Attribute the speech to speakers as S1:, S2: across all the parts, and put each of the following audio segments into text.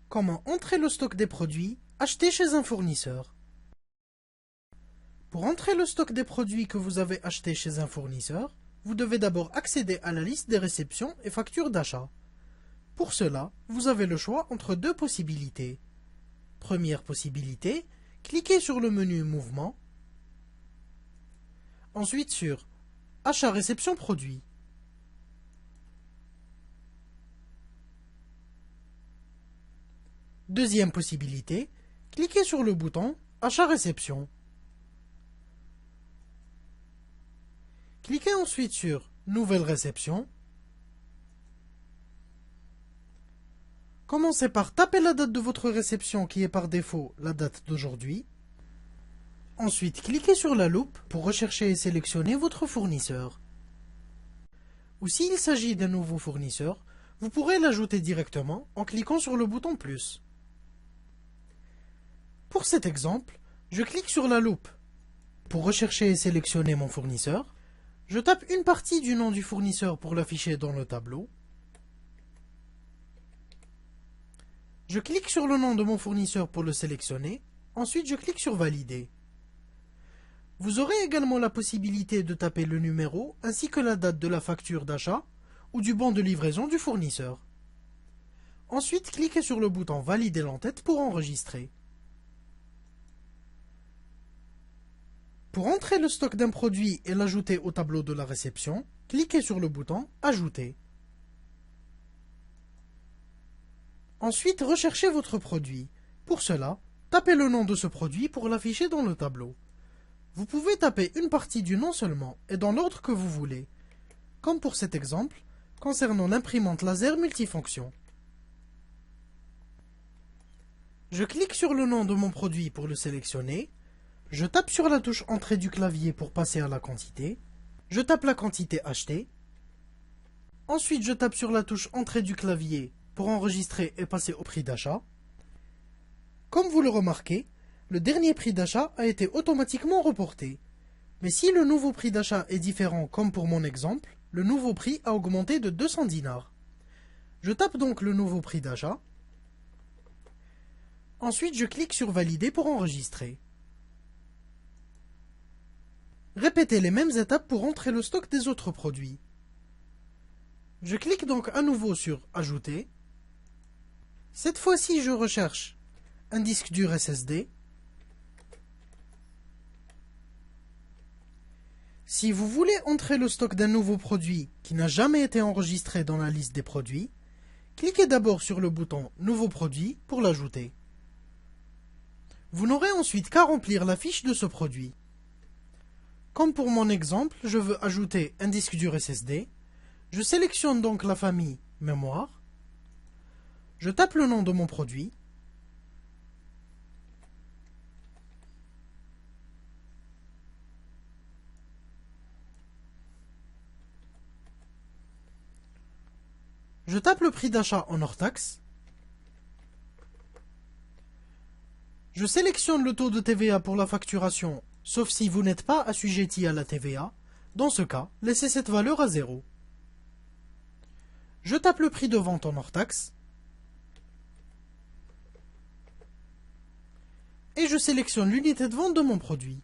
S1: Comment entrer le stock des produits achetés chez un fournisseur. Pour entrer le stock des produits que vous avez achetés chez un fournisseur, vous devez d'abord accéder à la liste des réceptions et factures d'achat. Pour cela, vous avez le choix entre deux possibilités. Première possibilité, cliquez sur le menu Mouvement, ensuite sur Achat-réception produit. Deuxième possibilité, cliquez sur le bouton Achat-réception. Cliquez ensuite sur Nouvelle réception. Commencez par taper la date de votre réception qui est par défaut la date d'aujourd'hui. Ensuite, cliquez sur la loupe pour rechercher et sélectionner votre fournisseur. Ou s'il s'agit d'un nouveau fournisseur, vous pourrez l'ajouter directement en cliquant sur le bouton plus. Pour cet exemple, je clique sur la loupe. Pour rechercher et sélectionner mon fournisseur, je tape une partie du nom du fournisseur pour l'afficher dans le tableau. Je clique sur le nom de mon fournisseur pour le sélectionner. Ensuite, je clique sur Valider. Vous aurez également la possibilité de taper le numéro ainsi que la date de la facture d'achat ou du bon de livraison du fournisseur. Ensuite, cliquez sur le bouton Valider l'entête pour enregistrer. Pour entrer le stock d'un produit et l'ajouter au tableau de la réception, cliquez sur le bouton Ajouter. Ensuite, recherchez votre produit. Pour cela, tapez le nom de ce produit pour l'afficher dans le tableau. Vous pouvez taper une partie du nom seulement et dans l'ordre que vous voulez, comme pour cet exemple concernant l'imprimante laser multifonction. Je clique sur le nom de mon produit pour le sélectionner. Je tape sur la touche Entrée du clavier pour passer à la quantité. Je tape la quantité achetée. Ensuite, je tape sur la touche Entrée du clavier pour enregistrer et passer au prix d'achat. Comme vous le remarquez, le dernier prix d'achat a été automatiquement reporté. Mais si le nouveau prix d'achat est différent comme pour mon exemple, le nouveau prix a augmenté de 200 dinars. Je tape donc le nouveau prix d'achat. Ensuite, je clique sur Valider pour enregistrer. Répétez les mêmes étapes pour entrer le stock des autres produits. Je clique donc à nouveau sur Ajouter. Cette fois-ci, je recherche un disque dur SSD. Si vous voulez entrer le stock d'un nouveau produit qui n'a jamais été enregistré dans la liste des produits, cliquez d'abord sur le bouton Nouveau produit pour l'ajouter. Vous n'aurez ensuite qu'à remplir la fiche de ce produit. Comme pour mon exemple, je veux ajouter un disque dur SSD. Je sélectionne donc la famille Mémoire. Je tape le nom de mon produit. Je tape le prix d'achat en hors taxe. Je sélectionne le taux de TVA pour la facturation, sauf si vous n'êtes pas assujetti à la TVA. Dans ce cas, laissez cette valeur à 0. Je tape le prix de vente en hors taxe. Et je sélectionne l'unité de vente de mon produit.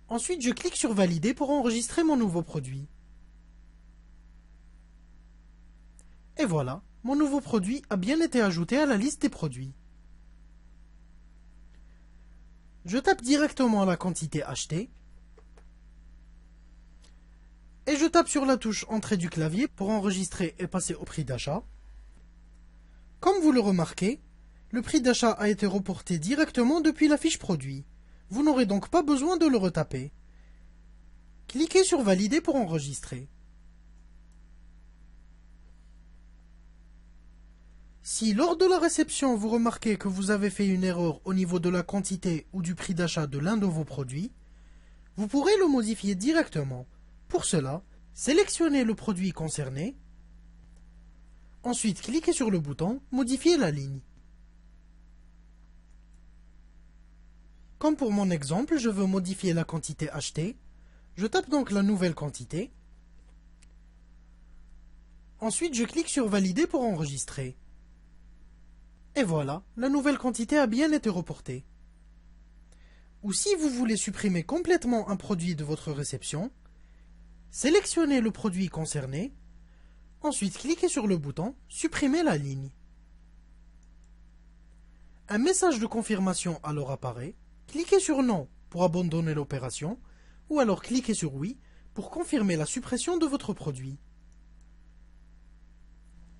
S1: Ensuite, je clique sur Valider pour enregistrer mon nouveau produit. Et voilà, mon nouveau produit a bien été ajouté à la liste des produits. Je tape directement la quantité achetée. Et je tape sur la touche Entrée du clavier pour enregistrer et passer au prix d'achat. Comme vous le remarquez, le prix d'achat a été reporté directement depuis la fiche produit. Vous n'aurez donc pas besoin de le retaper. Cliquez sur Valider pour enregistrer. Si lors de la réception vous remarquez que vous avez fait une erreur au niveau de la quantité ou du prix d'achat de l'un de vos produits, vous pourrez le modifier directement. Pour cela, sélectionnez le produit concerné. Ensuite, cliquez sur le bouton Modifier la ligne. Comme pour mon exemple, je veux modifier la quantité achetée. Je tape donc la nouvelle quantité. Ensuite, je clique sur Valider pour enregistrer. Et voilà, la nouvelle quantité a bien été reportée. Ou si vous voulez supprimer complètement un produit de votre réception, sélectionnez le produit concerné, ensuite cliquez sur le bouton « Supprimer la ligne ». Un message de confirmation alors apparaît, cliquez sur « Non » pour abandonner l'opération, ou alors cliquez sur « Oui » pour confirmer la suppression de votre produit.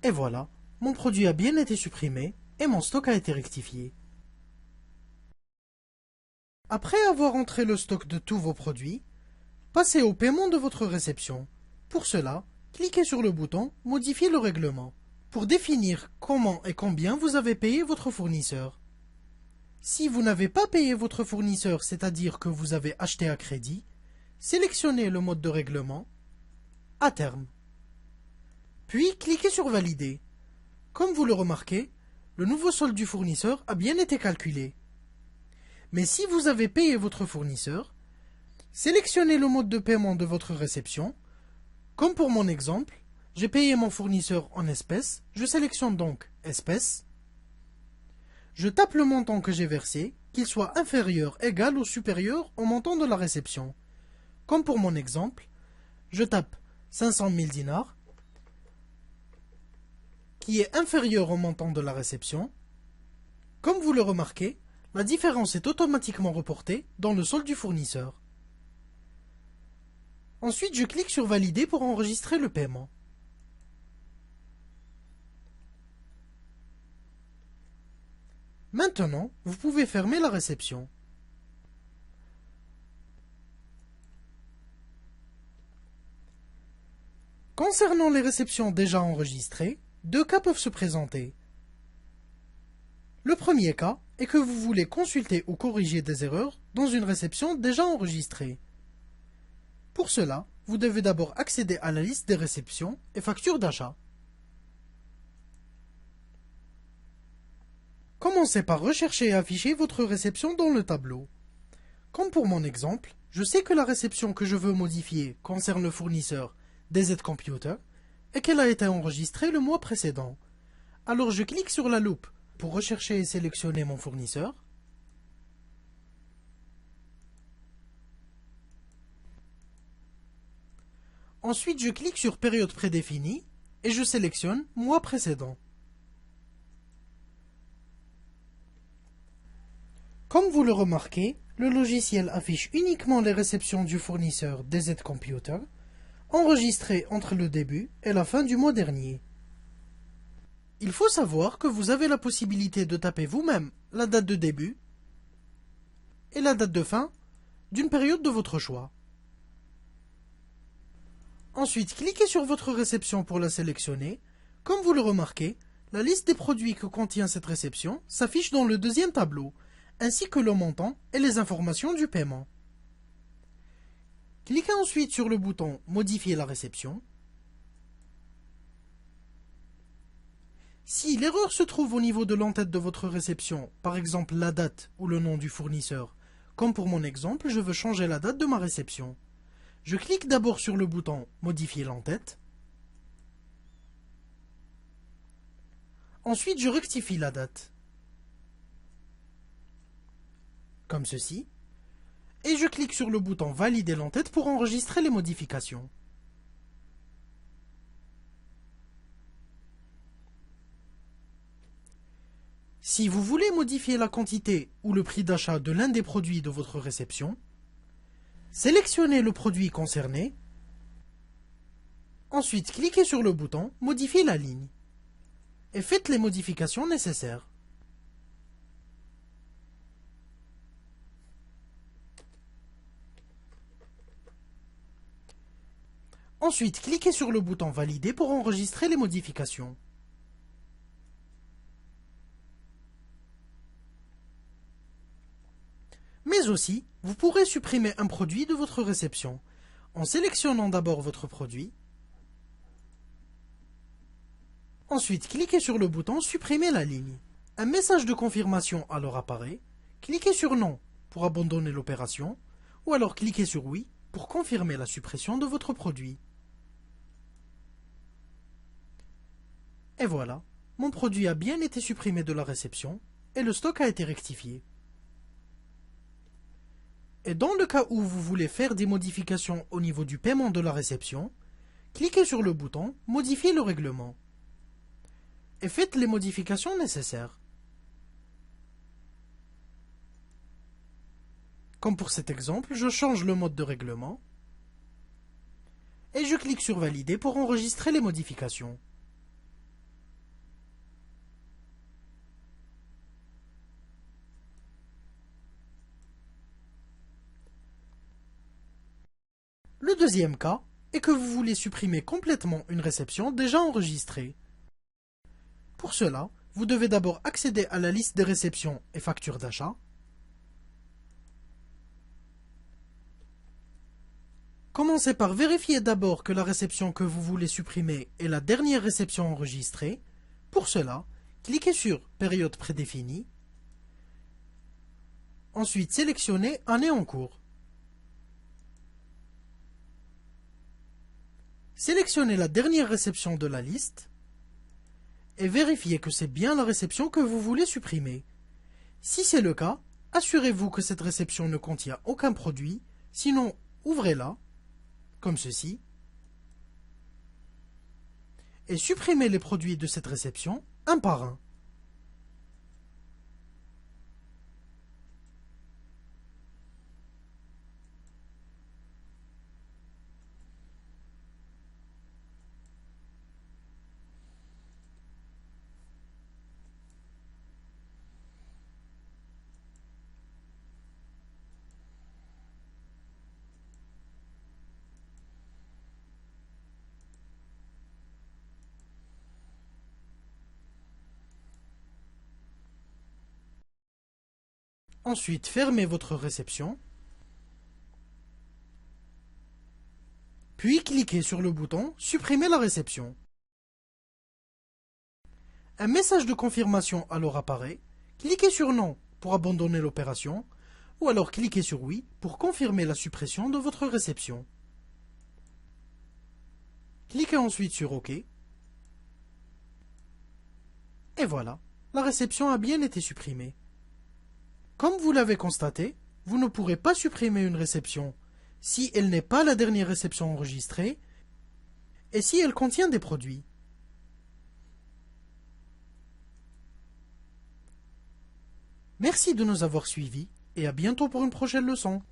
S1: Et voilà, mon produit a bien été supprimé et mon stock a été rectifié. Après avoir entré le stock de tous vos produits, passez au paiement de votre réception. Pour cela, cliquez sur le bouton « Modifier le règlement » pour définir comment et combien vous avez payé votre fournisseur. Si vous n'avez pas payé votre fournisseur, c'est-à-dire que vous avez acheté à crédit, sélectionnez le mode de règlement « À terme ». Puis cliquez sur « Valider ». Comme vous le remarquez, le nouveau solde du fournisseur a bien été calculé. Mais si vous avez payé votre fournisseur, sélectionnez le mode de paiement de votre réception. Comme pour mon exemple, j'ai payé mon fournisseur en espèces, je sélectionne donc espèces. Je tape le montant que j'ai versé, qu'il soit inférieur, égal ou supérieur au montant de la réception. Comme pour mon exemple, je tape 500 000 dinars, qui est inférieur au montant de la réception. Comme vous le remarquez, la différence est automatiquement reportée dans le solde du fournisseur. Ensuite, je clique sur Valider pour enregistrer le paiement. Maintenant, vous pouvez fermer la réception. Concernant les réceptions déjà enregistrées, deux cas peuvent se présenter. Le premier cas est que vous voulez consulter ou corriger des erreurs dans une réception déjà enregistrée. Pour cela, vous devez d'abord accéder à la liste des réceptions et factures d'achat. Commencez par rechercher et afficher votre réception dans le tableau. Comme pour mon exemple, je sais que la réception que je veux modifier concerne le fournisseur DZ Computer et qu'elle a été enregistrée le mois précédent. Alors je clique sur la loupe pour rechercher et sélectionner mon fournisseur. Ensuite, je clique sur période prédéfinie et je sélectionne mois précédent. Comme vous le remarquez, le logiciel affiche uniquement les réceptions du fournisseur DZ Computer enregistrées entre le début et la fin du mois dernier. Il faut savoir que vous avez la possibilité de taper vous-même la date de début et la date de fin d'une période de votre choix. Ensuite, cliquez sur votre réception pour la sélectionner. Comme vous le remarquez, la liste des produits que contient cette réception s'affiche dans le deuxième tableau, ainsi que le montant et les informations du paiement. Cliquez ensuite sur le bouton « Modifier la réception ». Si l'erreur se trouve au niveau de l'entête de votre réception, par exemple la date ou le nom du fournisseur, comme pour mon exemple, je veux changer la date de ma réception. Je clique d'abord sur le bouton « Modifier l'entête ». Ensuite, je rectifie la date, comme ceci, et je clique sur le bouton « Valider l'entête » pour enregistrer les modifications. Si vous voulez modifier la quantité ou le prix d'achat de l'un des produits de votre réception, sélectionnez le produit concerné, ensuite cliquez sur le bouton « Modifier la ligne » et faites les modifications nécessaires. Ensuite, cliquez sur le bouton « Valider » pour enregistrer les modifications. Mais aussi, vous pourrez supprimer un produit de votre réception en sélectionnant d'abord votre produit. Ensuite, cliquez sur le bouton « Supprimer la ligne ». Un message de confirmation alors apparaît. Cliquez sur « Non » pour abandonner l'opération, ou alors cliquez sur « Oui » pour confirmer la suppression de votre produit. Et voilà, mon produit a bien été supprimé de la réception et le stock a été rectifié. Et dans le cas où vous voulez faire des modifications au niveau du paiement de la réception, cliquez sur le bouton « Modifier le règlement » et faites les modifications nécessaires. Comme pour cet exemple, je change le mode de règlement et je clique sur Valider pour enregistrer les modifications. Le deuxième cas est que vous voulez supprimer complètement une réception déjà enregistrée. Pour cela, vous devez d'abord accéder à la liste des réceptions et factures d'achat. Commencez par vérifier d'abord que la réception que vous voulez supprimer est la dernière réception enregistrée. Pour cela, cliquez sur Période prédéfinie. Ensuite, sélectionnez Année en cours. Sélectionnez la dernière réception de la liste et vérifiez que c'est bien la réception que vous voulez supprimer. Si c'est le cas, assurez-vous que cette réception ne contient aucun produit, sinon ouvrez-la, comme ceci, et supprimez les produits de cette réception un par un. Ensuite, fermez votre réception, puis cliquez sur le bouton « Supprimer la réception ». Un message de confirmation alors apparaît. Cliquez sur Non pour abandonner l'opération, ou alors cliquez sur Oui pour confirmer la suppression de votre réception. Cliquez ensuite sur OK. Et voilà, la réception a bien été supprimée. Comme vous l'avez constaté, vous ne pourrez pas supprimer une réception si elle n'est pas la dernière réception enregistrée et si elle contient des produits. Merci de nous avoir suivis et à bientôt pour une prochaine leçon.